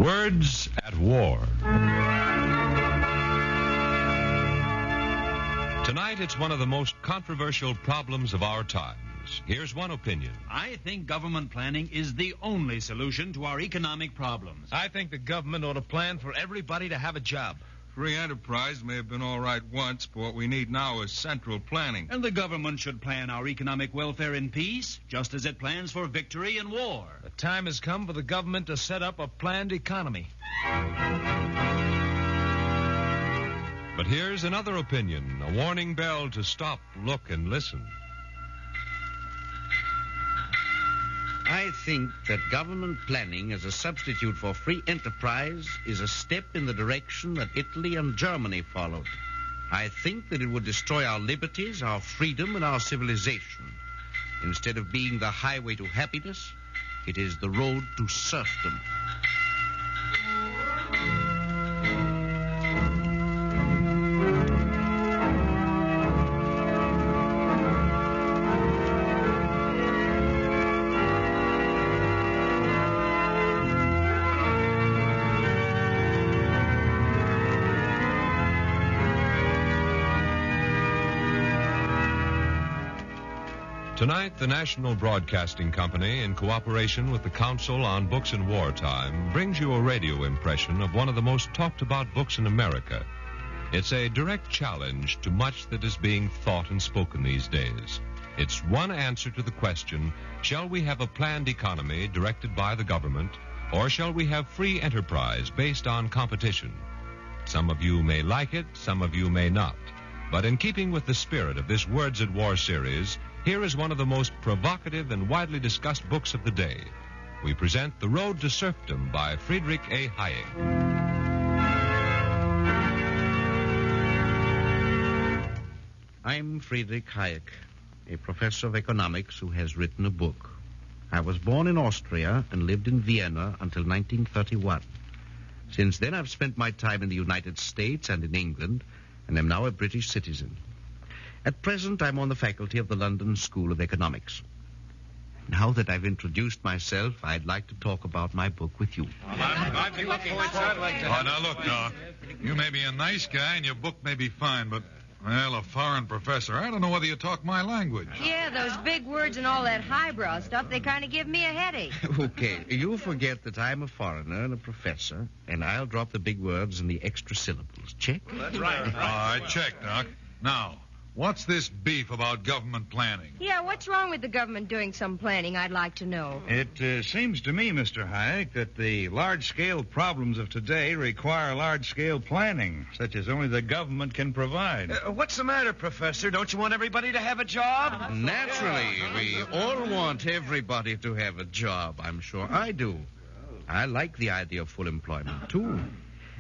Words at War. Tonight, it's one of the most controversial problems of our times. Here's one opinion. I think government planning is the only solution to our economic problems. I think the government ought to plan for everybody to have a job. Free enterprise may have been all right once, but what we need now is central planning. And the government should plan our economic welfare in peace, just as it plans for victory in war. The time has come for the government to set up a planned economy. But here's another opinion, a warning bell to stop, look, and listen. I think that government planning as a substitute for free enterprise is a step in the direction that Italy and Germany followed. I think that it would destroy our liberties, our freedom, and our civilization. Instead of being the highway to happiness, it is the road to serfdom. Tonight, the National Broadcasting Company, in cooperation with the Council on Books in Wartime, brings you a radio impression of one of the most talked about books in America. It's a direct challenge to much that is being thought and spoken these days. It's one answer to the question, shall we have a planned economy directed by the government, or shall we have free enterprise based on competition? Some of you may like it, some of you may not. But in keeping with the spirit of this Words at War series, here is one of the most provocative and widely discussed books of the day. We present The Road to Serfdom by Friedrich A. Hayek. I'm Friedrich Hayek, a professor of economics who has written a book. I was born in Austria and lived in Vienna until 1931. Since then, I've spent my time in the United States and in England, and am now a British citizen. At present, I'm on the faculty of the London School of Economics. Now that I've introduced myself, I'd like to talk about my book with you. Oh, now look, Doc. You may be a nice guy and your book may be fine, but, well, a foreign professor, I don't know whether you talk my language. Yeah, those big words and all that highbrow stuff, they kind of give me a headache. Okay, you forget that I'm a foreigner and a professor, and I'll drop the big words and the extra syllables. Check? That's right. All right, check, Doc. Now, what's this beef about government planning? Yeah, what's wrong with the government doing some planning, I'd like to know. It seems to me, Mr. Hayek, that the large-scale problems of today require large-scale planning, such as only the government can provide. What's the matter, Professor? Don't you want everybody to have a job? Naturally, we all want everybody to have a job. I'm sure I do. I like the idea of full employment, too.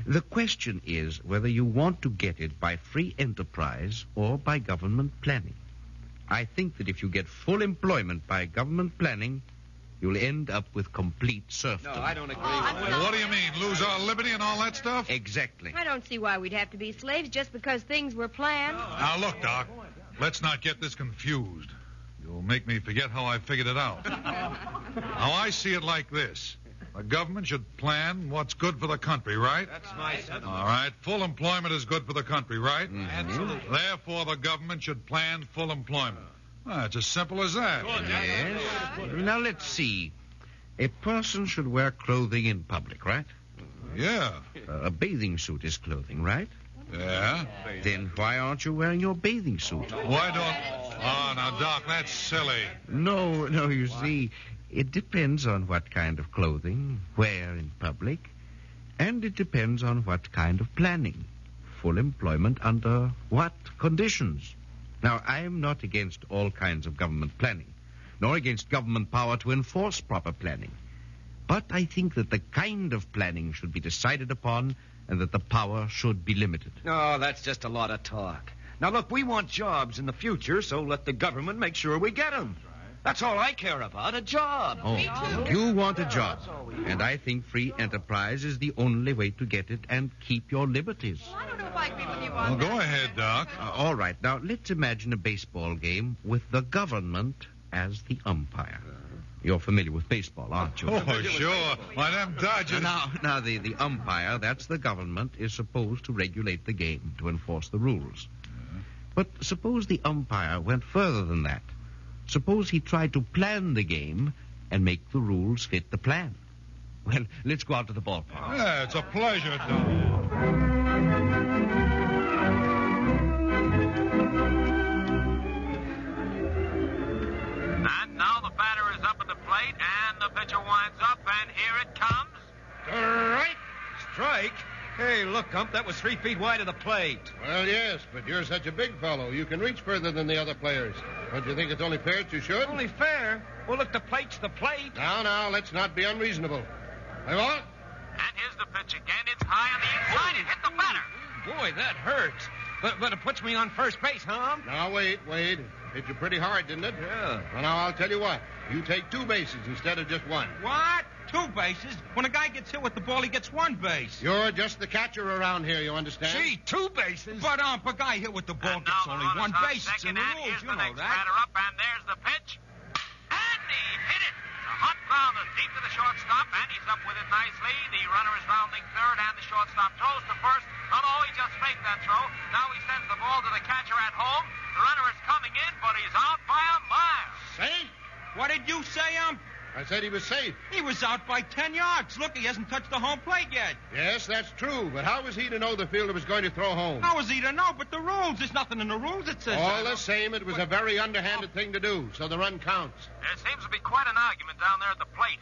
The question is whether you want to get it by free enterprise or by government planning. I think that if you get full employment by government planning, you'll end up with complete serfdom. No, I don't agree. What do you mean, lose our liberty and all that stuff? Exactly. I don't see why we'd have to be slaves just because things were planned. Now, look, Doc, let's not get this confused. You'll make me forget how I figured it out. Now, I see it like this. The government should plan what's good for the country, right? That's my sentiment. All right. Full employment is good for the country, right? Mm-hmm. Absolutely. Therefore, the government should plan full employment. Well, it's as simple as that. Yes. Now, let's see. A person should wear clothing in public, right? Yeah. A bathing suit is clothing, right? Yeah. Then why aren't you wearing your bathing suit? Why don't... Oh, now, Doc, that's silly. No, you see, it depends on what kind of clothing, where in public, and it depends on what kind of planning. Full employment under what conditions? Now, I am not against all kinds of government planning, nor against government power to enforce proper planning. But I think that the kind of planning should be decided upon and that the power should be limited. No, that's just a lot of talk. Now, look, we want jobs in the future, so let the government make sure we get them. That's all I care about, a job. Oh, you want a job. And I think free enterprise is the only way to get it and keep your liberties. I don't know if I agree with you Well, on go ahead, Doc. All right. Now, let's imagine a baseball game with the government as the umpire. You're familiar with baseball, aren't you? Oh, sure. Why, them Dodgers... Now, the umpire, that's the government, is supposed to regulate the game, to enforce the rules. But suppose the umpire went further than that. Suppose he tried to plan the game and make the rules fit the plan. Well, let's go out to the ballpark. Yeah, it's a pleasure, Doc. And now the batter is up at the plate, and the pitcher winds up, and here it comes. Strike? Hey, look, Ump, that was 3 feet wide of the plate. Well, yes, but you're such a big fellow. You can reach further than the other players. Don't you think it's only fair that you should? Only fair? Well, look, the plate's the plate. Now, let's not be unreasonable. Hey, what? And here's the pitch again. It's high on the inside. It hit the batter. Boy, that hurts. But it puts me on first base, huh? Now, wait. Hit you pretty hard, didn't it? Yeah. Well, now, I'll tell you what. You take 2 bases instead of just 1. What? 2 bases? When a guy gets hit with the ball, he gets 1 base. You're just the catcher around here, you understand? Gee, 2 bases? But, a guy hit with the ball And gets now only the 1 runner's on base. It's in second, the and rules, here's you the know next that. batter up, and there's the pitch. And he hit it. A hot grounder deep to the shortstop, and he's up with it nicely. The runner is rounding third, and the shortstop throws to first. He just faked that throw. Now he sends the ball to the catcher at home. The runner is coming in, but he's out by a mile. Safe? What did you say, I said he was safe. He was out by 10 yards. Look, he hasn't touched the home plate yet. Yes, that's true. But how was he to know the fielder was going to throw home? How was he to know? But the rules. There's nothing in the rules that says All that. the same, it was a very underhanded thing to do, so the run counts. There seems to be quite an argument down there at the plate.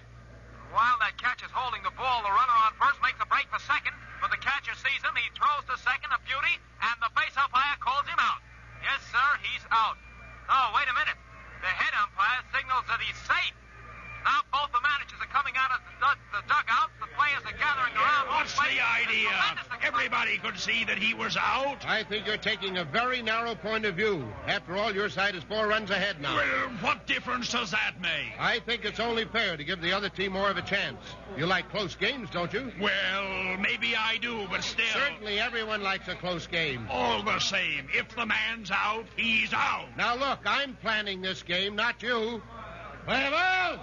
While that catcher's holding the ball, the runner on first makes a break for second, but the catcher sees him. He throws to second, a beauty, and the base umpire calls him out. Yes, sir, he's out. Oh, wait a minute. The head umpire signals that he's safe. Now both the managers are coming out of the dugout. The players are gathering around. What's the idea? Everybody could see that he was out. I think you're taking a very narrow point of view. After all, your side is 4 runs ahead now. Well, what difference does that make? I think it's only fair to give the other team more of a chance. You like close games, don't you? Well, maybe I do, but still. Certainly everyone likes a close game. All the same, if the man's out, he's out. Now, look, I'm planning this game, not you. Play ball!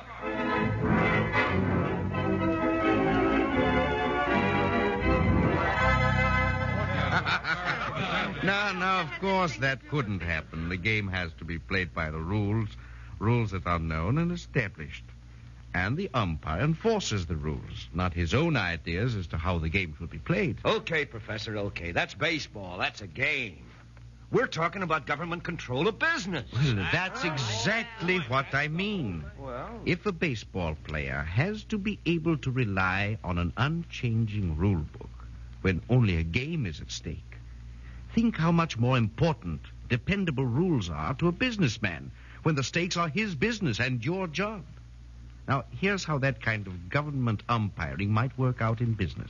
No, of course that couldn't happen. The game has to be played by the rules that are known and established. And the umpire enforces the rules, not his own ideas as to how the game should be played. Okay, Professor, okay. That's baseball. That's a game. We're talking about government control of business. Well, that's exactly what I mean. Well, If a baseball player has to be able to rely on an unchanging rule book when only a game is at stake, think how much more important dependable rules are to a businessman when the stakes are his business and your job. Now, here's how that kind of government umpiring might work out in business.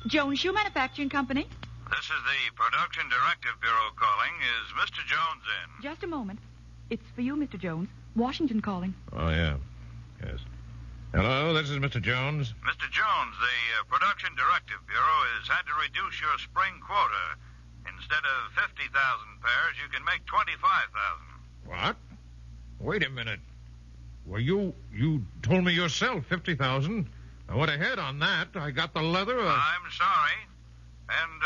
Jones Shoe Manufacturing Company. This is the Production Directive Bureau calling. Is Mr. Jones in? Just a moment. It's for you, Mr. Jones. Washington calling. Oh, yeah. Yes. Hello, this is Mr. Jones. Mr. Jones, the Production Directive Bureau has had to reduce your spring quota. Instead of 50,000 pairs, you can make 25,000. What? Wait a minute. Well, you told me yourself 50,000. I went ahead on that. I got the leather. I'm sorry. And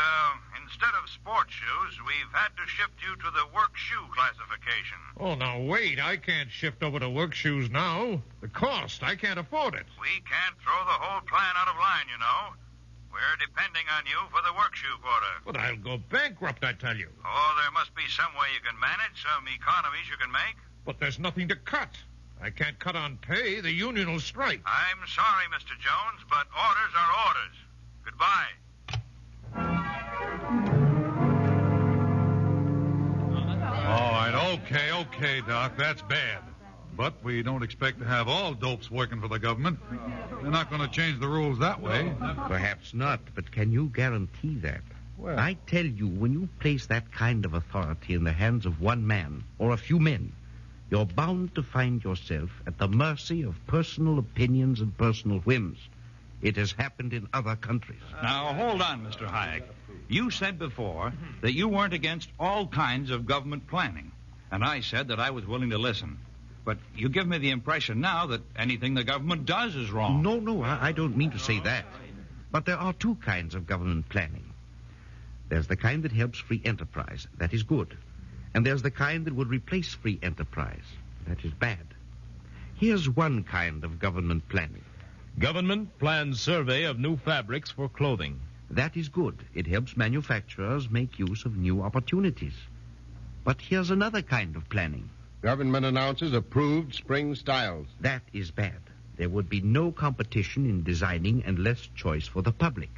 instead of sports shoes, we've had to shift you to the work shoe classification. Oh, now wait. I can't shift over to work shoes now. The cost. I can't afford it. We can't throw the whole plan out of line, you know. We're depending on you for the work shoe quota. But I'll go bankrupt, I tell you. Oh, there must be some way you can manage, some economies you can make. But there's nothing to cut. I can't cut on pay. The union will strike. I'm sorry, Mr. Jones, but orders are orders. Goodbye. All right, okay, Doc. That's bad. But we don't expect to have all dopes working for the government. They're not going to change the rules that way. Perhaps not, but can you guarantee that? Well, I tell you, when you place that kind of authority in the hands of one man or a few men, you're bound to find yourself at the mercy of personal opinions and personal whims. It has happened in other countries. Now, hold on, Mr. Hayek. You said before that you weren't against all kinds of government planning. And I said that I was willing to listen. But you give me the impression now that anything the government does is wrong. No, I don't mean to say that. But there are two kinds of government planning. There's the kind that helps free enterprise. That is good. And there's the kind that would replace free enterprise. That is bad. Here's one kind of government planning. Government plans survey of new fabrics for clothing. That is good. It helps manufacturers make use of new opportunities. But here's another kind of planning. Government announces approved spring styles. That is bad. There would be no competition in designing and less choice for the public.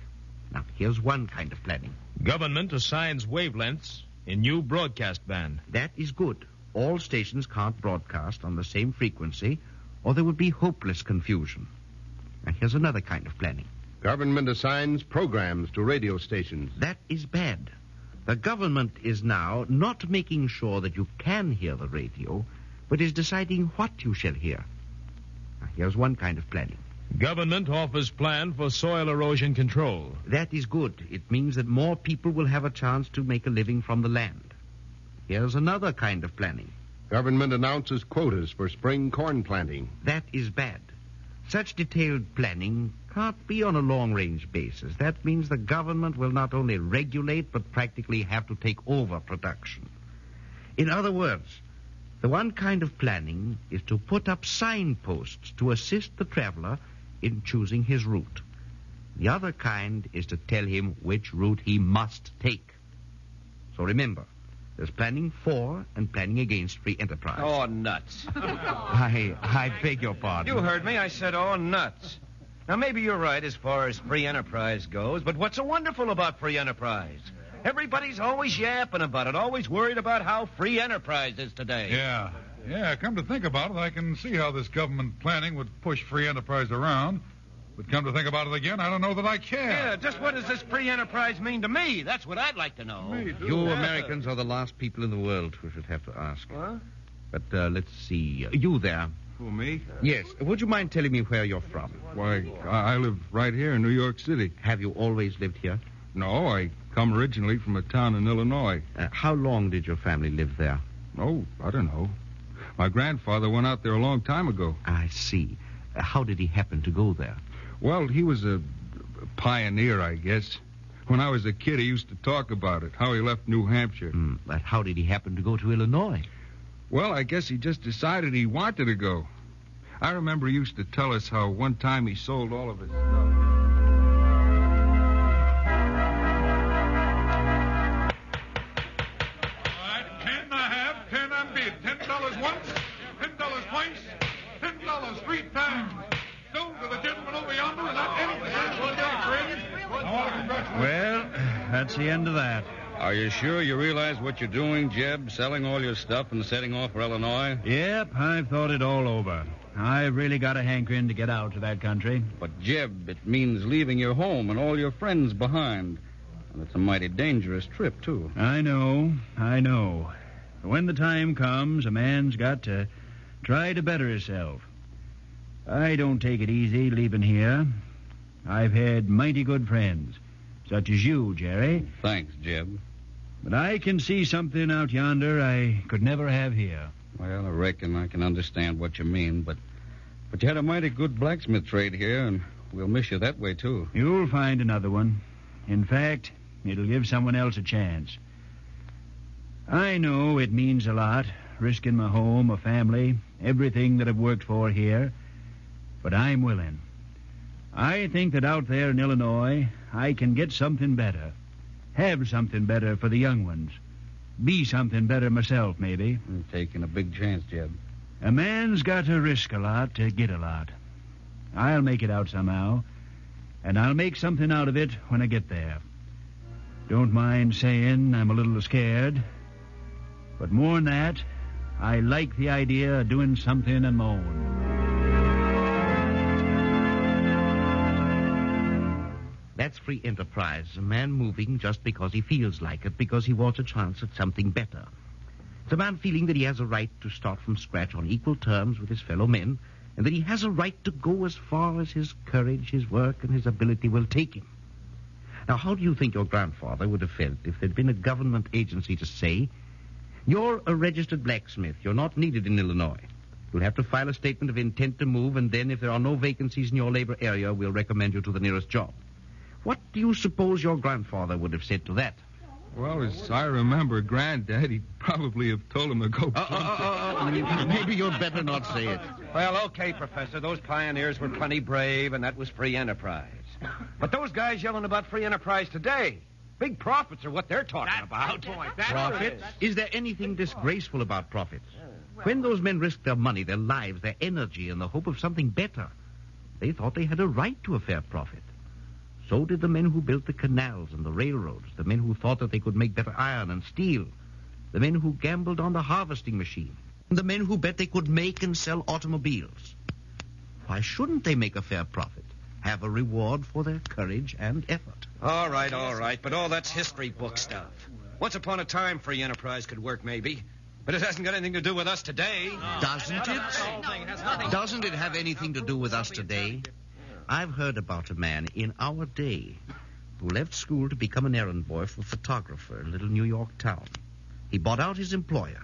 Now, here's one kind of planning. Government assigns wavelengths in new broadcast band. That is good. All stations can't broadcast on the same frequency, or there would be hopeless confusion. Now, here's another kind of planning. Government assigns programs to radio stations. That is bad. The government is now not making sure that you can hear the radio, but is deciding what you shall hear. Now, here's one kind of planning. Government offers plan for soil erosion control. That is good. It means that more people will have a chance to make a living from the land. Here's another kind of planning. Government announces quotas for spring corn planting. That is bad. Such detailed planning can't be on a long-range basis. That means the government will not only regulate, but practically have to take over production. In other words, the one kind of planning is to put up signposts to assist the traveler in choosing his route. The other kind is to tell him which route he must take. So remember, there's planning for and planning against free enterprise. Oh, nuts. I beg your pardon. You heard me. I said, oh, nuts. Now, maybe you're right as far as free enterprise goes, but what's so wonderful about free enterprise? Everybody's always yapping about it, always worried about how free enterprise is today. Yeah, come to think about it, I can see how this government planning would push free enterprise around. But come to think about it again, I don't know that I can. Yeah, just what does this free enterprise mean to me? That's what I'd like to know. Me too. You Americans are the last people in the world who should have to ask. What? But let's see. You there. Who, me? Yes. Would you mind telling me where you're from? Why, I live right here in New York City. Have you always lived here? No, I come originally from a town in Illinois. How long did your family live there? Oh, I don't know. My grandfather went out there a long time ago. I see. How did he happen to go there? Well, he was a pioneer, I guess. When I was a kid, he used to talk about it, how he left New Hampshire. But how did he happen to go to Illinois? Well, I guess he just decided he wanted to go. I remember he used to tell us how one time he sold all of his stuff. All right, 10 I have, 10 I'm bid. $10 once, $10 twice, $10 3 times. Sold to the gentleman over yonder, and that Well, that's the end of that. Are you sure you realize what you're doing, Jeb? Selling all your stuff and setting off for Illinois? Yep, I've thought it all over. I've really got a hankering to get out to that country. But, Jeb, it means leaving your home and all your friends behind. And it's a mighty dangerous trip, too. I know. But when the time comes, a man's got to try to better himself. I don't take it easy leaving here. I've had mighty good friends, such as you, Jerry. Thanks, Jeb. But I can see something out yonder I could never have here. Well, I reckon I can understand what you mean, but you had a mighty good blacksmith trade here, and we'll miss you that way, too. You'll find another one. In fact, it'll give someone else a chance. I know it means a lot, risking my home, my family, everything that I've worked for here, but I'm willing. I think that out there in Illinois, I can get something better. Have something better for the young ones. Be something better myself, maybe. You're taking a big chance, Jeb. A man's got to risk a lot to get a lot. I'll make it out somehow, and I'll make something out of it when I get there. Don't mind saying I'm a little scared, but more than that, I like the idea of doing something on my own. That's free enterprise. A man moving just because he feels like it, because he wants a chance at something better. It's a man feeling that he has a right to start from scratch on equal terms with his fellow men and that he has a right to go as far as his courage, his work, and his ability will take him. Now, how do you think your grandfather would have felt if there'd been a government agency to say, you're a registered blacksmith, you're not needed in Illinois. You'll have to file a statement of intent to move, and then if there are no vacancies in your labor area, we'll recommend you to the nearest job. What do you suppose your grandfather would have said to that? Well, as I remember, Granddad, he'd probably have told him to go... Maybe you'd better not say it. Well, okay, Professor. Those pioneers were plenty brave, and that was free enterprise. But those guys yelling about free enterprise today, big profits are what they're talking about. Profits? Is there anything disgraceful about profits? When those men risked their money, their lives, their energy, in the hope of something better, they thought they had a right to a fair profit. So did the men who built the canals and the railroads, the men who thought that they could make better iron and steel, the men who gambled on the harvesting machine, the men who bet they could make and sell automobiles. Why shouldn't they make a fair profit, have a reward for their courage and effort? All right, but all that's history book stuff. Once upon a time, free enterprise could work, maybe. But it hasn't got anything to do with us today. Doesn't it? Doesn't it have anything to do with us today? I've heard about a man in our day who left school to become an errand boy for a photographer in a little New York town. He bought out his employer,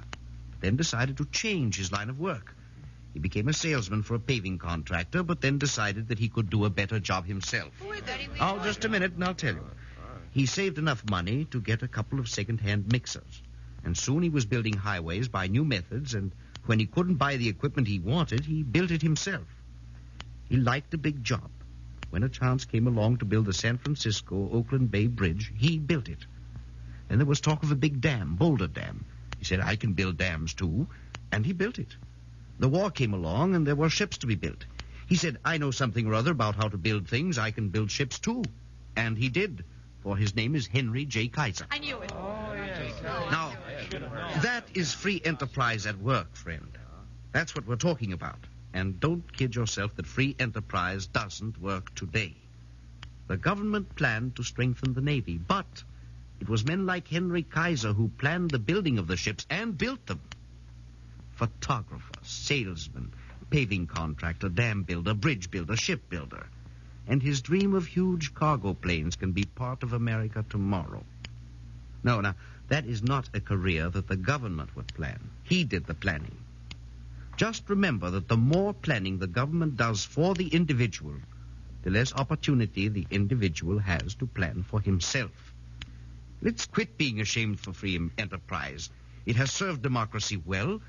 then decided to change his line of work. He became a salesman for a paving contractor, but then decided that he could do a better job himself. Oh, just a minute and I'll tell you. He saved enough money to get a couple of second-hand mixers. And soon he was building highways by new methods, and when he couldn't buy the equipment he wanted, he built it himself. He liked a big job. When a chance came along to build the San Francisco-Oakland Bay Bridge, he built it. Then there was talk of a big dam, Boulder Dam. He said, I can build dams too, and he built it. The war came along, and there were ships to be built. He said, I know something or other about how to build things. I can build ships too. And he did, for his name is Henry J. Kaiser. I knew it. Now, that is free enterprise at work, friend. That's what we're talking about. And don't kid yourself that free enterprise doesn't work today. The government planned to strengthen the Navy, but it was men like Henry Kaiser who planned the building of the ships and built them. Photographer, salesman, paving contractor, dam builder, bridge builder, ship builder. And his dream of huge cargo planes can be part of America tomorrow. No, now, that is not a career that the government would plan. He did the planning. Just remember that the more planning the government does for the individual, the less opportunity the individual has to plan for himself. Let's quit being ashamed for free enterprise. It has served democracy well,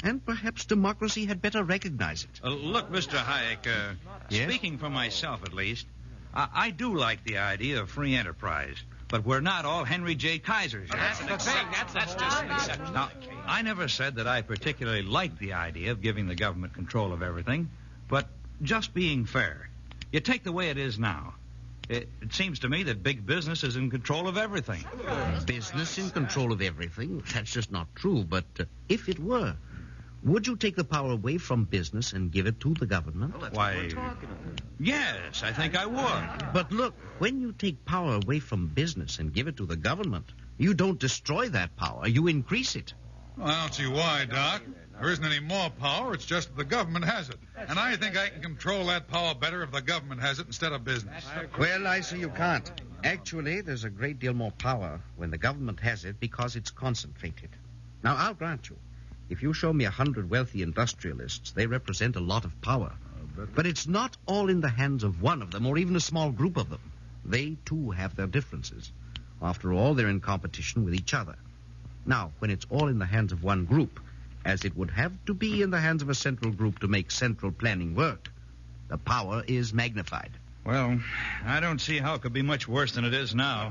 and perhaps democracy had better recognize it. Look, Mr. Hayek, Yes? speaking for myself at least, I do like the idea of free enterprise. But we're not all Henry J. Kaisers. That's the thing. That's just an exception. Now, I never said that I particularly liked the idea of giving the government control of everything, but just being fair. You take the way it is now. It seems to me that big business is in control of everything. Business in control of everything? That's just not true, but if it were, would you take the power away from business and give it to the government? Why, yes, I think I would. But look, when you take power away from business and give it to the government, you don't destroy that power, you increase it. Well, I don't see why, Doc. There isn't any more power, it's just that the government has it. And I think I can control that power better if the government has it instead of business. Well, I see you can't. Actually, there's a great deal more power when the government has it because it's concentrated. Now, I'll grant you, if you show me 100 wealthy industrialists, they represent a lot of power. But it's not all in the hands of one of them or even a small group of them. They, too, have their differences. After all, they're in competition with each other. Now, when it's all in the hands of one group, as it would have to be in the hands of a central group to make central planning work, the power is magnified. Well, I don't see how it could be much worse than it is now.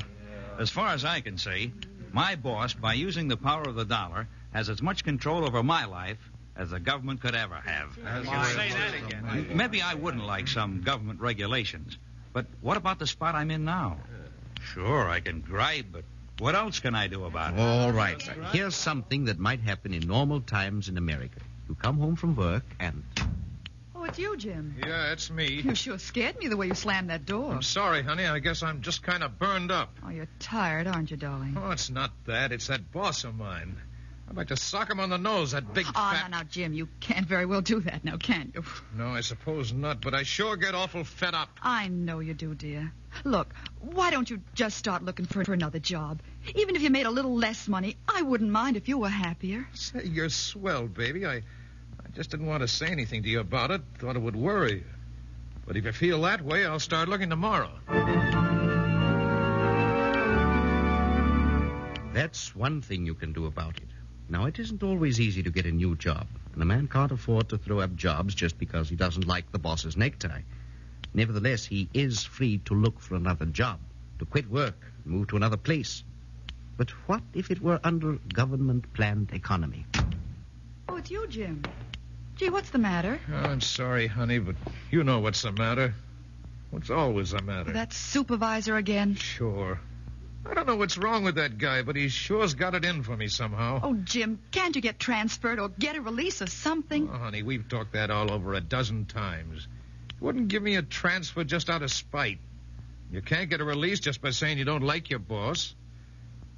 As far as I can see, my boss, by using the power of the dollar, has as much control over my life as the government could ever have. Say that again. Maybe I wouldn't like some government regulations, but what about the spot I'm in now? Sure, I can gripe, but what else can I do about it? All right, sir. Here's something that might happen in normal times in America. You come home from work and... Oh, it's you, Jim. Yeah, it's me. You sure scared me the way you slammed that door. I'm sorry, honey. I guess I'm just kind of burned up. Oh, you're tired, aren't you, darling? Oh, it's not that. It's that boss of mine. I'd like to sock him on the nose, that big Oh, fat... now, Jim, you can't very well do that now, can you? No, I suppose not, but I sure get awful fed up. I know you do, dear. Look, why don't you just start looking for another job? Even if you made a little less money, I wouldn't mind if you were happier. Say, you're swell, baby. I just didn't want to say anything to you about it. Thought it would worry you. But if you feel that way, I'll start looking tomorrow. That's one thing you can do about it. Now, it isn't always easy to get a new job, and a man can't afford to throw up jobs just because he doesn't like the boss's necktie. Nevertheless, he is free to look for another job, to quit work, and move to another place. But what if it were under government-planned economy? Oh, it's you, Jim. Gee, what's the matter? Oh, I'm sorry, honey, but you know what's the matter. What's always the matter? That supervisor again? Sure. I don't know what's wrong with that guy, but he sure's got it in for me somehow. Oh, Jim, can't you get transferred or get a release or something? Oh, honey, we've talked that all over a dozen times. You wouldn't give me a transfer just out of spite. You can't get a release just by saying you don't like your boss.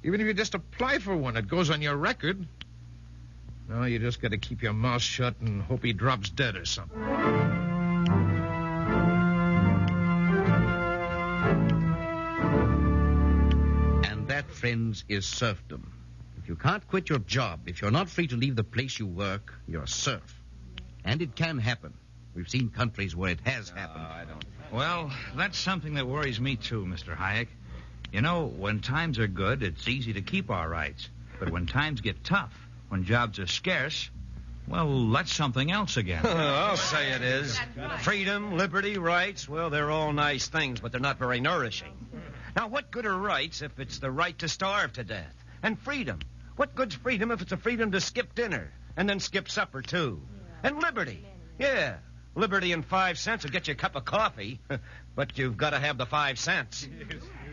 Even if you just apply for one, it goes on your record. No, you just got to keep your mouth shut and hope he drops dead or something. And that, friends, is serfdom. If you can't quit your job, if you're not free to leave the place you work, you're a serf. And it can happen. We've seen countries where it has happened. Well, that's something that worries me, too, Mr. Hayek. You know, when times are good, it's easy to keep our rights. But when times get tough, when jobs are scarce, well, that's something else again. I'll say it is. Freedom, liberty, rights, well, they're all nice things, but they're not very nourishing. Now, what good are rights if it's the right to starve to death? And freedom. What good's freedom if it's a freedom to skip dinner and then skip supper, too? And liberty. Yeah, liberty and 5 cents will get you a cup of coffee, but you've got to have the 5 cents.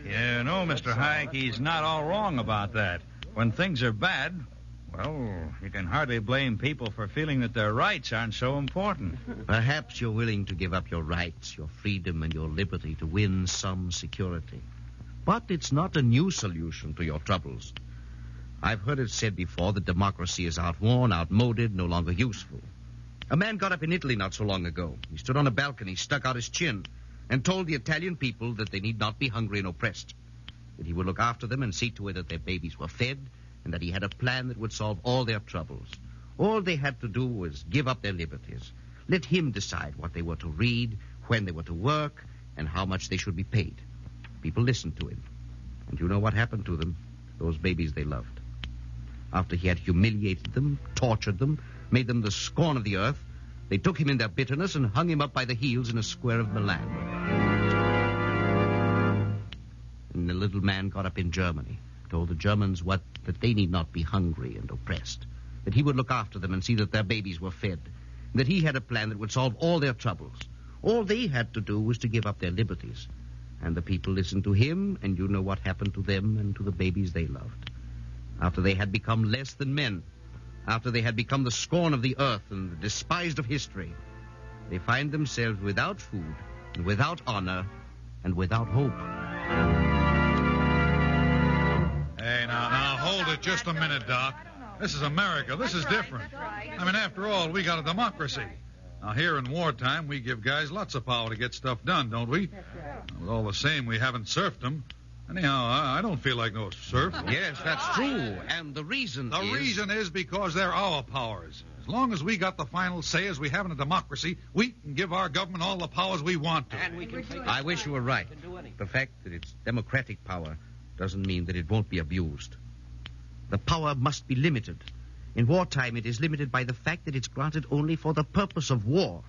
Yeah, no, Mr. Hayek, he's not all wrong about that. When things are bad, well, you can hardly blame people for feeling that their rights aren't so important. Perhaps you're willing to give up your rights, your freedom, and your liberty to win some security. But it's not a new solution to your troubles. I've heard it said before that democracy is outworn, outmoded, no longer useful. A man got up in Italy not so long ago. He stood on a balcony, stuck out his chin, and told the Italian people that they need not be hungry and oppressed, that he would look after them and see to it that their babies were fed, and that he had a plan that would solve all their troubles. All they had to do was give up their liberties. Let him decide what they were to read, when they were to work, and how much they should be paid. People listened to him. And you know what happened to them? Those babies they loved. After he had humiliated them, tortured them, made them the scorn of the earth, they took him in their bitterness and hung him up by the heels in a square of Milan. And the little man got up in Germany, told the Germans that they need not be hungry and oppressed, that he would look after them and see that their babies were fed, and that he had a plan that would solve all their troubles. All they had to do was to give up their liberties. And the people listened to him, and you know what happened to them and to the babies they loved. After they had become less than men, after they had become the scorn of the earth and the despised of history, they find themselves without food, and without honor, and without hope. Hey, now, hold it just a minute, Doc. This is America. This is different. I mean, after all, we got a democracy. Now, here in wartime, we give guys lots of power to get stuff done, don't we? But all the same, we haven't serfdom. Anyhow, I don't feel like no serf. Yes, that's true. And the reason The reason is because they're our powers. As long as we got the final say as we have in a democracy, we can give our government all the powers we want to. And we can take I wish you were right. The fact that it's democratic power doesn't mean that it won't be abused. The power must be limited. In wartime, it is limited by the fact that it's granted only for the purpose of war.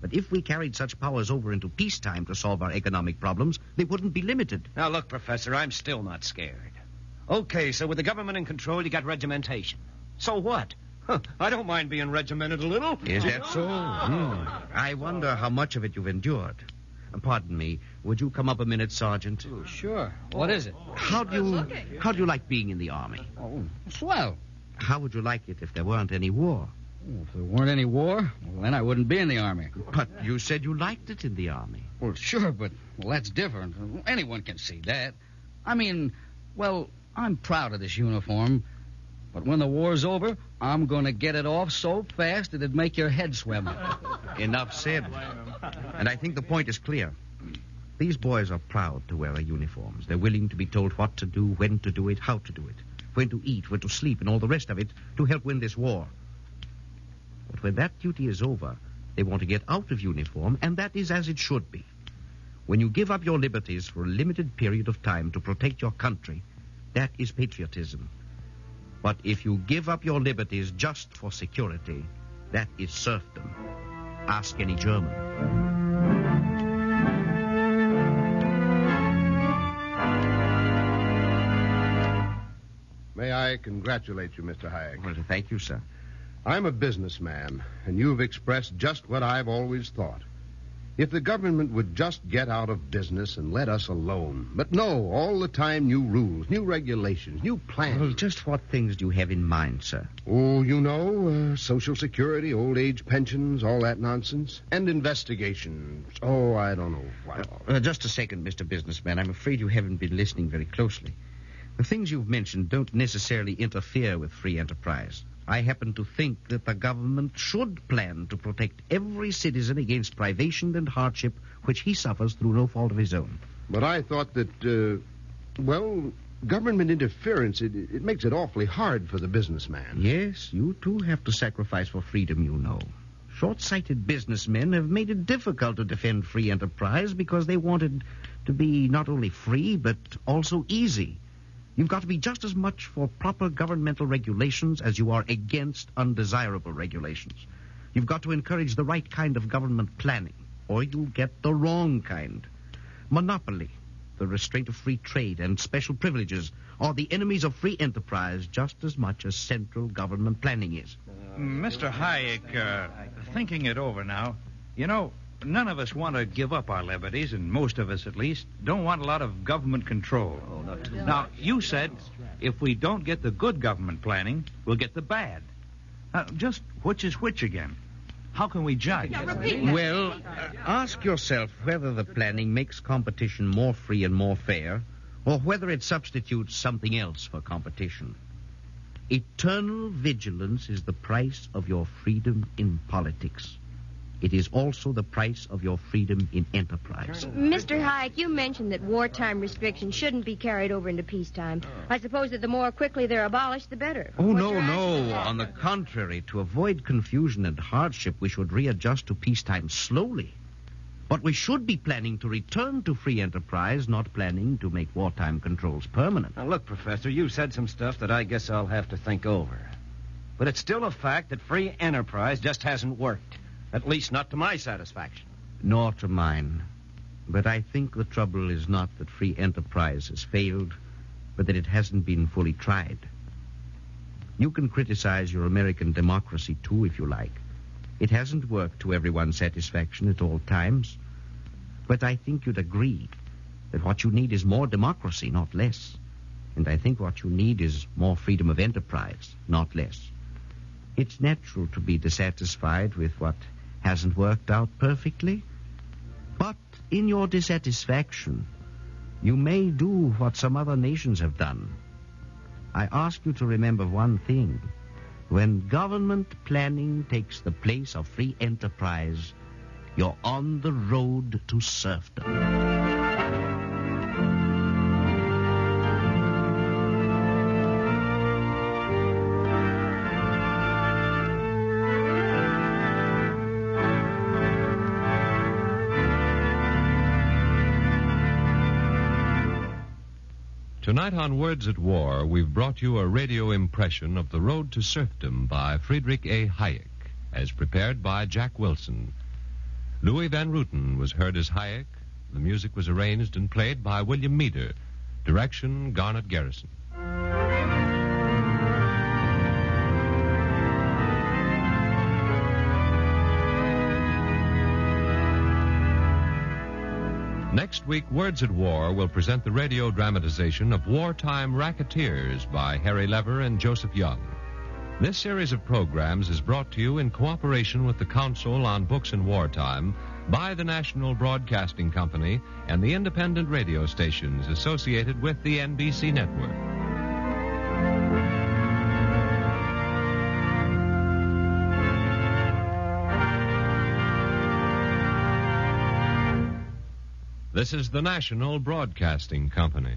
But if we carried such powers over into peacetime to solve our economic problems, they wouldn't be limited. Now, look, Professor, I'm still not scared. Okay, so with the government in control, you got regimentation. So what? I don't mind being regimented a little. Is that so? I wonder how much of it you've endured. Pardon me, would you come up a minute, Sergeant? Oh, sure. What is it? How do you like being in the Army? Oh, swell. How would you like it if there weren't any war? Oh, if there weren't any war, well, then I wouldn't be in the Army. But you said you liked it in the Army. Well, sure, but that's different. Anyone can see that. I mean, well, I'm proud of this uniform, But when the war's over, I'm going to get it off so fast it'd make your head swim. Enough said. And I think the point is clear. These boys are proud to wear their uniforms. They're willing to be told what to do, when to do it, how to do it, when to eat, when to sleep, and all the rest of it to help win this war. But when that duty is over, they want to get out of uniform, and that is as it should be. When you give up your liberties for a limited period of time to protect your country, that is patriotism. But if you give up your liberties just for security, that is serfdom. Ask any German. May I congratulate you, Mr. Hayek? Well, thank you, sir. I'm a businessman, and you've expressed just what I've always thought. If the government would just get out of business and let us alone. But no, all the time new rules, new regulations, new plans. Well, just what things do you have in mind, sir? Oh, you know, Social Security, old age pensions, all that nonsense. And investigations. Oh, I don't know what. Just a second, Mr. Businessman. I'm afraid you haven't been listening very closely. The things you've mentioned don't necessarily interfere with free enterprise. I happen to think that the government should plan to protect every citizen against privation and hardship which he suffers through no fault of his own. But I thought that, government interference, it makes it awfully hard for the businessman. Yes, you too have to sacrifice for freedom, you know. Short-sighted businessmen have made it difficult to defend free enterprise because they wanted to be not only free, but also easy. You've got to be just as much for proper governmental regulations as you are against undesirable regulations. You've got to encourage the right kind of government planning, or you'll get the wrong kind. Monopoly, the restraint of free trade, and special privileges are the enemies of free enterprise just as much as central government planning is. Mr. Hayek, thinking it over now, you know, none of us want to give up our liberties, and most of us, at least, don't want a lot of government control. Now, you said if we don't get the good government planning, we'll get the bad. Just which is which again? How can we judge? Well, ask yourself whether the planning makes competition more free and more fair, or whether it substitutes something else for competition. Eternal vigilance is the price of your freedom in politics. It is also the price of your freedom in enterprise. Mr. Hayek, you mentioned that wartime restrictions shouldn't be carried over into peacetime. I suppose that the more quickly they're abolished, the better. Oh, no. On the contrary, to avoid confusion and hardship, we should readjust to peacetime slowly. But we should be planning to return to free enterprise, not planning to make wartime controls permanent. Now, look, Professor, you said some stuff that I guess I'll have to think over. But it's still a fact that free enterprise just hasn't worked. At least not to my satisfaction. Nor to mine. But I think the trouble is not that free enterprise has failed, but that it hasn't been fully tried. You can criticize your American democracy, too, if you like. It hasn't worked to everyone's satisfaction at all times. But I think you'd agree that what you need is more democracy, not less. And I think what you need is more freedom of enterprise, not less. It's natural to be dissatisfied with what hasn't worked out perfectly. But in your dissatisfaction, you may do what some other nations have done. I ask you to remember one thing. When government planning takes the place of free enterprise, you're on the road to serfdom. Tonight on Words at War, we've brought you a radio impression of The Road to Serfdom by Friedrich A. Hayek, as prepared by Jack Wilson. Louis Van Rooten was heard as Hayek. The music was arranged and played by William Meader. Direction, Garnet Garrison. Next week, Words at War will present the radio dramatization of Wartime Racketeers by Harry Lever and Joseph Young. This series of programs is brought to you in cooperation with the Council on Books in Wartime by the National Broadcasting Company and the independent radio stations associated with the NBC network. This is the National Broadcasting Company.